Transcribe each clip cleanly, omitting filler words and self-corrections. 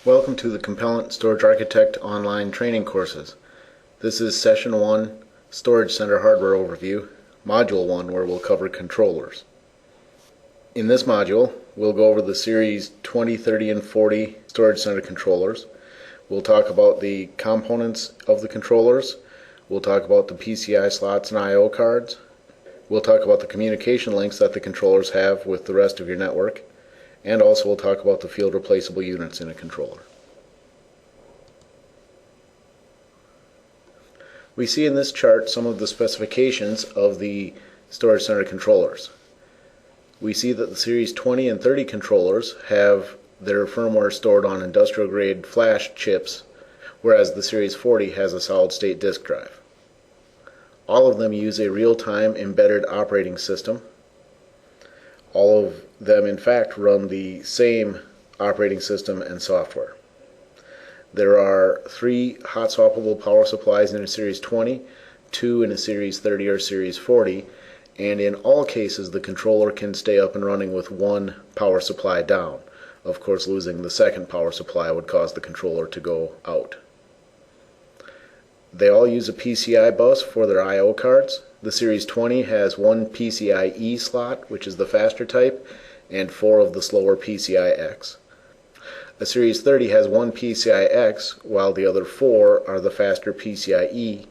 Welcome to the Compellent Storage Architect online training courses. This is Session 1, Storage Center Hardware Overview, Module 1, where we'll cover controllers. In this module, we'll go over the Series 20, 30, and 40 Storage Center controllers. We'll talk about the components of the controllers. We'll talk about the PCI slots and I/O cards. We'll talk about the communication links that the controllers have with the rest of your network. And also we'll talk about the field replaceable units in a controller. We see in this chart some of the specifications of the storage center controllers. We see that the Series 20 and 30 controllers have their firmware stored on industrial grade flash chips, whereas the Series 40 has a solid state disk drive. All of them use a real-time embedded operating system. All of them, in fact, run the same operating system and software. There are 3 hot swappable power supplies in a Series 20, 2 in a Series 30 or Series 40, and in all cases the controller can stay up and running with one power supply down. Of course, losing the second power supply would cause the controller to go out. They all use a PCI bus for their I/O cards. The Series 20 has one PCIe slot, which is the faster type, and 4 of the slower PCIX. A Series 30 has one PCIX, while the other 4 are the faster PCIe,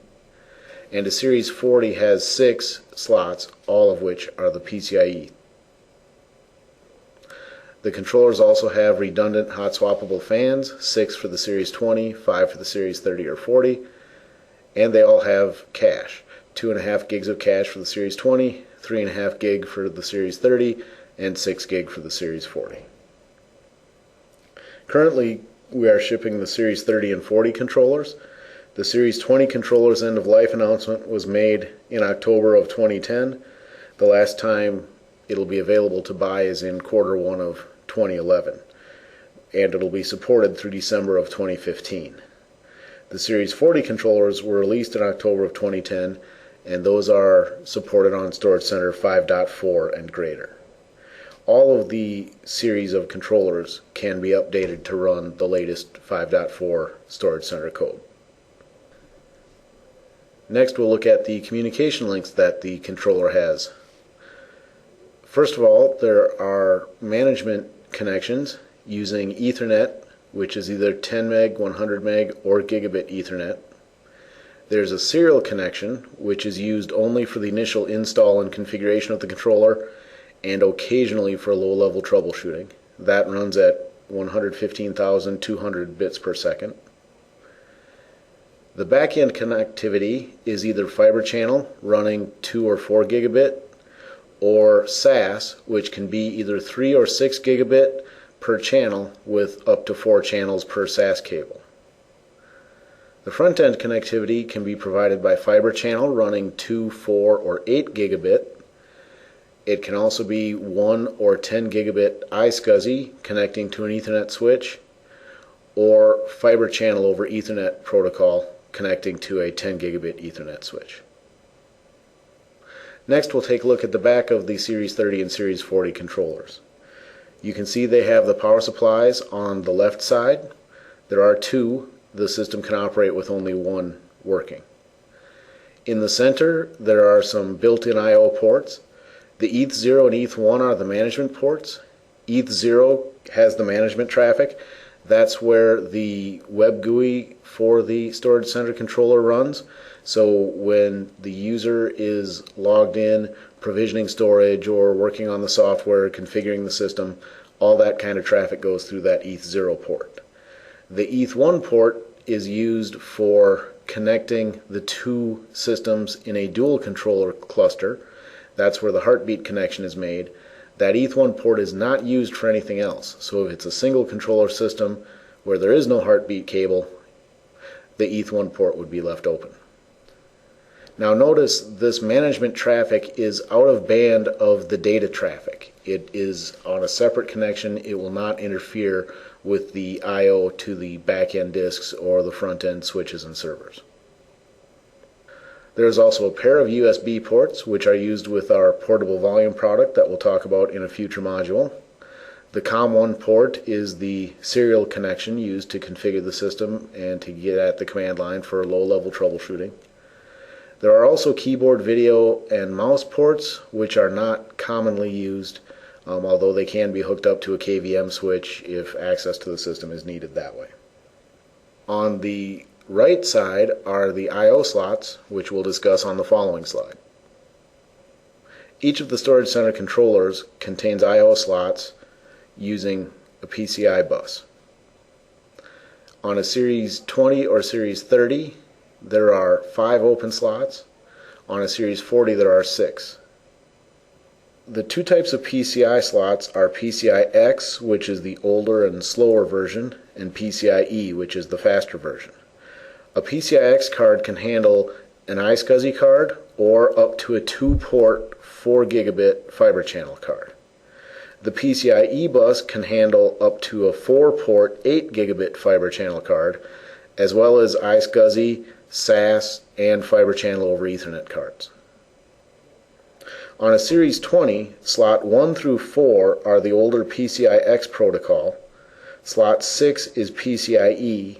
and a Series 40 has 6 slots, all of which are the PCIe. The controllers also have redundant hot swappable fans, 6 for the Series 20, 5 for the Series 30 or 40, and they all have cache. 2.5 gigs of cache for the Series 20, 3.5 gig for the Series 30, and 6 gig for the Series 40. Currently, we are shipping the Series 30 and 40 controllers. The Series 20 controller's end of life announcement was made in October of 2010. The last time it'll be available to buy is in Q1 of 2011, and it'll be supported through December of 2015. The Series 40 controllers were released in October of 2010, and those are supported on Storage Center 5.4 and greater. All of the series of controllers can be updated to run the latest 5.4 Storage Center code. Next, we'll look at the communication links that the controller has. First of all, there are management connections using Ethernet, which is either 10 meg, 100 meg, or gigabit Ethernet. There's a serial connection, which is used only for the initial install and configuration of the controller, and occasionally for low-level troubleshooting. That runs at 115,200 bits per second. The back-end connectivity is either fiber channel running 2 or 4 gigabit, or SAS, which can be either 3 or 6 gigabit per channel with up to 4 channels per SAS cable. The front-end connectivity can be provided by fiber channel running 2, 4, or 8 gigabit. It can also be 1 or 10 gigabit iSCSI connecting to an Ethernet switch, or fiber channel over Ethernet protocol connecting to a 10 gigabit Ethernet switch. Next, we'll take a look at the back of the Series 30 and Series 40 controllers. You can see they have the power supplies on the left side. There are 2. The system can operate with only 1 working. In the center, there are some built-in I/O ports. The ETH0 and ETH1 are the management ports. ETH0 has the management traffic. That's where the web GUI for the storage center controller runs. So when the user is logged in, provisioning storage, or working on the software, configuring the system, all that kind of traffic goes through that ETH0 port. The ETH1 port is used for connecting the 2 systems in a dual controller cluster. That's where the heartbeat connection is made. That ETH1 port is not used for anything else. So if it's a single controller system where there is no heartbeat cable, the ETH1 port would be left open. Now notice this management traffic is out of band of the data traffic. It is on a separate connection. It will not interfere with the I/O to the back-end disks or the front-end switches and servers. There is also a pair of USB ports which are used with our portable volume product that we'll talk about in a future module. The COM1 port is the serial connection used to configure the system and to get at the command line for low-level troubleshooting. There are also keyboard, video, and mouse ports, which are not commonly used, although they can be hooked up to a KVM switch if access to the system is needed that way. On the right side are the I/O slots, which we'll discuss on the following slide. Each of the storage center controllers contains I/O slots using a PCI bus. On a Series 20 or Series 30, there are 5 open slots. On a Series 40, there are 6. The two types of PCI slots are PCI-X, which is the older and slower version, and PCIe, which is the faster version. A PCI-X card can handle an iSCSI card or up to a 2-port 4 gigabit fiber channel card. The PCIe bus can handle up to a 4-port 8 gigabit fiber channel card, as well as iSCSI, SAS, and fiber channel over Ethernet cards. On a Series 20, slot 1 through 4 are the older PCI-X protocol, slot 6 is PCIe,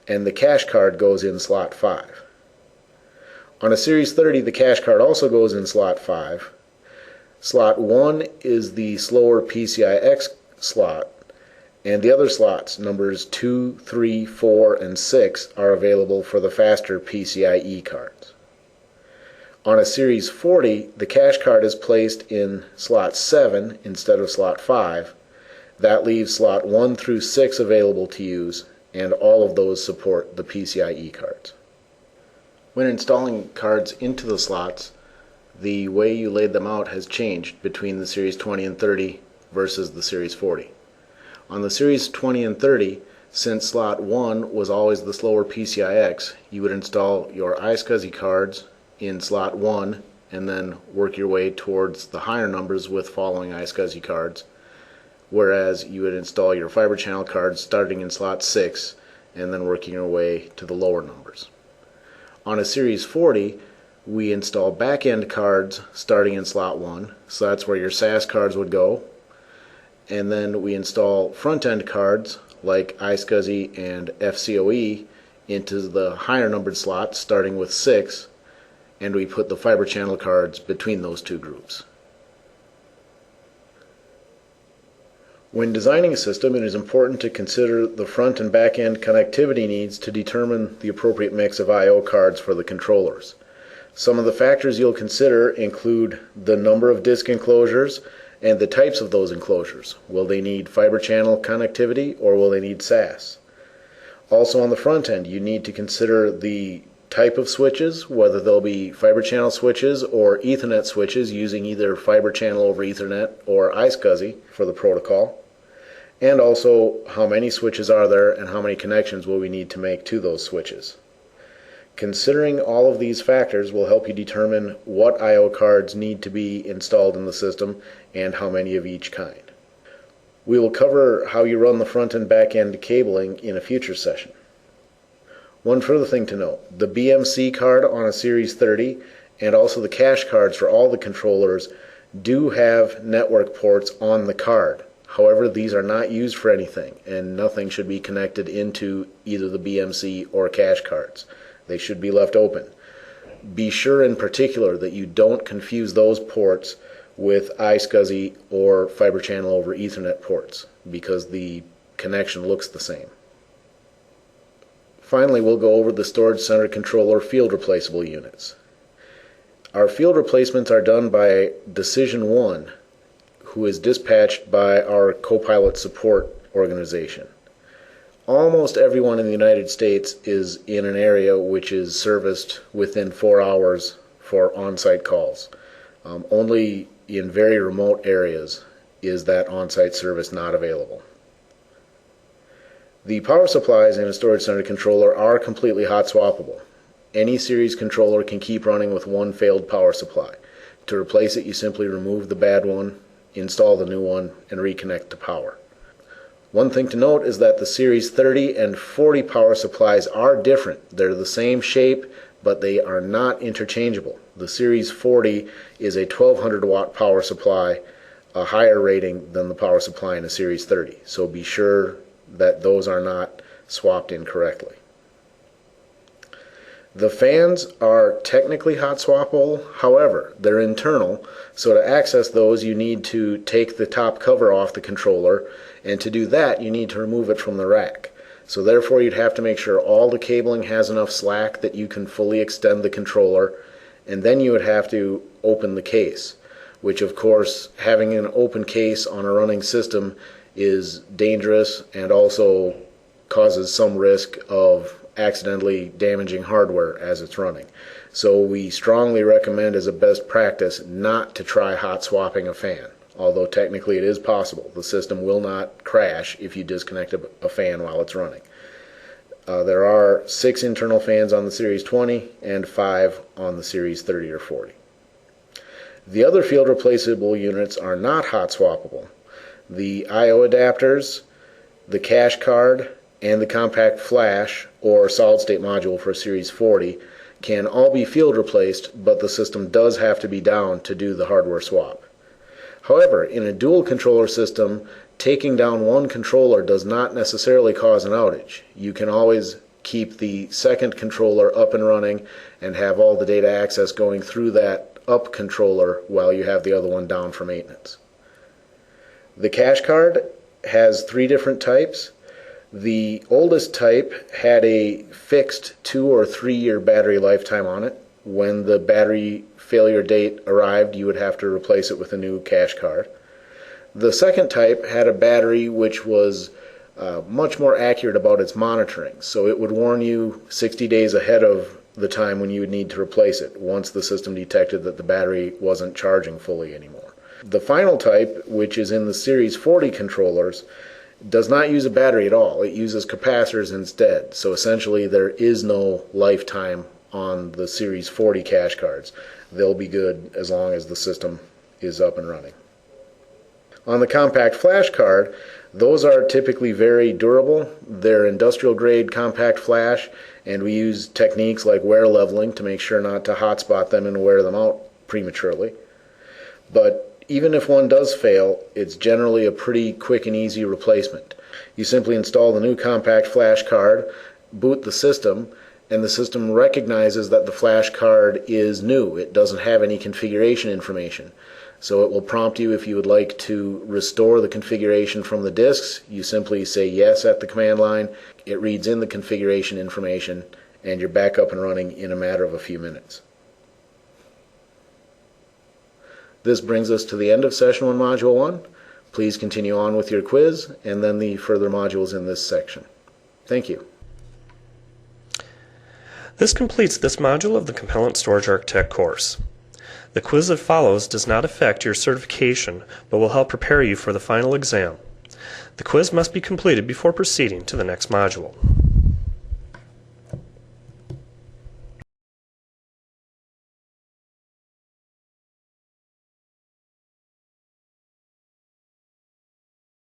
and the cache card goes in slot 5. On a Series 30, the cache card also goes in slot 5. Slot 1 is the slower PCI-X slot, and the other slots, numbers 2, 3, 4, and 6, are available for the faster PCIe cards. On a Series 40, the cache card is placed in slot 7 instead of slot 5. That leaves slot 1 through 6 available to use, and all of those support the PCIe cards. When installing cards into the slots, the way you laid them out has changed between the Series 20 and 30 versus the Series 40. On the Series 20 and 30, since slot 1 was always the slower PCI-X, you would install your iSCSI cards in slot 1 and then work your way towards the higher numbers with following iSCSI cards, whereas you would install your fiber channel cards starting in slot 6 and then working your way to the lower numbers. On a Series 40, we install back-end cards starting in slot 1, so that's where your SAS cards would go, and then we install front-end cards like iSCSI and FCOE into the higher numbered slots starting with 6, and we put the fiber channel cards between those two groups. When designing a system, it is important to consider the front and back end connectivity needs to determine the appropriate mix of I/O cards for the controllers. Some of the factors you'll consider include the number of disk enclosures and the types of those enclosures. Will they need fiber channel connectivity or will they need SAS? Also on the front end, you need to consider the type of switches, whether they'll be fiber channel switches or Ethernet switches using either fiber channel over Ethernet or iSCSI for the protocol, and also how many switches are there and how many connections will we need to make to those switches. Considering all of these factors will help you determine what I/O cards need to be installed in the system and how many of each kind. We will cover how you run the front and back end cabling in a future session. One further thing to note, the BMC card on a Series 30 and also the cache cards for all the controllers do have network ports on the card. However, these are not used for anything and nothing should be connected into either the BMC or cache cards. They should be left open. Be sure in particular that you don't confuse those ports with iSCSI or fiber channel over Ethernet ports because the connection looks the same. Finally, we'll go over the storage center controller field replaceable units. Our field replacements are done by Decision 1, who is dispatched by our Compellent support organization. Almost everyone in the United States is in an area which is serviced within 4 hours for on-site calls. Only in very remote areas is that on-site service not available. The power supplies in a storage center controller are completely hot swappable. Any series controller can keep running with one failed power supply. To replace it, you simply remove the bad one, install the new one, and reconnect to power. One thing to note is that the Series 30 and 40 power supplies are different. They're the same shape, but they are not interchangeable. The Series 40 is a 1200 watt power supply, a higher rating than the power supply in a Series 30. So be sure that those are not swapped incorrectly. The fans are technically hot swappable, however, they're internal, so to access those you need to take the top cover off the controller, and to do that you need to remove it from the rack. So therefore you'd have to make sure all the cabling has enough slack that you can fully extend the controller, and then you would have to open the case, which of course having an open case on a running system is dangerous and also causes some risk of accidentally damaging hardware as it's running. So we strongly recommend as a best practice not to try hot swapping a fan, although technically it is possible. The system will not crash if you disconnect a fan while it's running. There are 6 internal fans on the Series 20 and 5 on the Series 30 or 40. The other field replaceable units are not hot swappable. The I/O adapters, the cache card, and the compact flash or solid state module for Series 40 can all be field replaced, but the system does have to be down to do the hardware swap. However, in a dual controller system, taking down one controller does not necessarily cause an outage. You can always keep the second controller up and running and have all the data access going through that up controller while you have the other one down for maintenance. The cache card has 3 different types. The oldest type had a fixed 2 or 3 year battery lifetime on it. When the battery failure date arrived, you would have to replace it with a new cache card. The second type had a battery which was much more accurate about its monitoring, so it would warn you 60 days ahead of the time when you would need to replace it once the system detected that the battery wasn't charging fully anymore. The final type, which is in the Series 40 controllers, does not use a battery at all. It uses capacitors instead. So essentially there is no lifetime on the Series 40 cache cards. They'll be good as long as the system is up and running. On the compact flash card, those are typically very durable. They're industrial grade compact flash, and we use techniques like wear leveling to make sure not to hotspot them and wear them out prematurely. But even if one does fail, it's generally a pretty quick and easy replacement. You simply install the new compact flash card, boot the system, and the system recognizes that the flash card is new. It doesn't have any configuration information. So it will prompt you if you would like to restore the configuration from the disks. You simply say yes at the command line. It reads in the configuration information, and you're back up and running in a matter of a few minutes. This brings us to the end of Session 1, Module 1. Please continue on with your quiz and then the further modules in this section. Thank you. This completes this module of the Compellent Storage Architect course. The quiz that follows does not affect your certification, but will help prepare you for the final exam. The quiz must be completed before proceeding to the next module.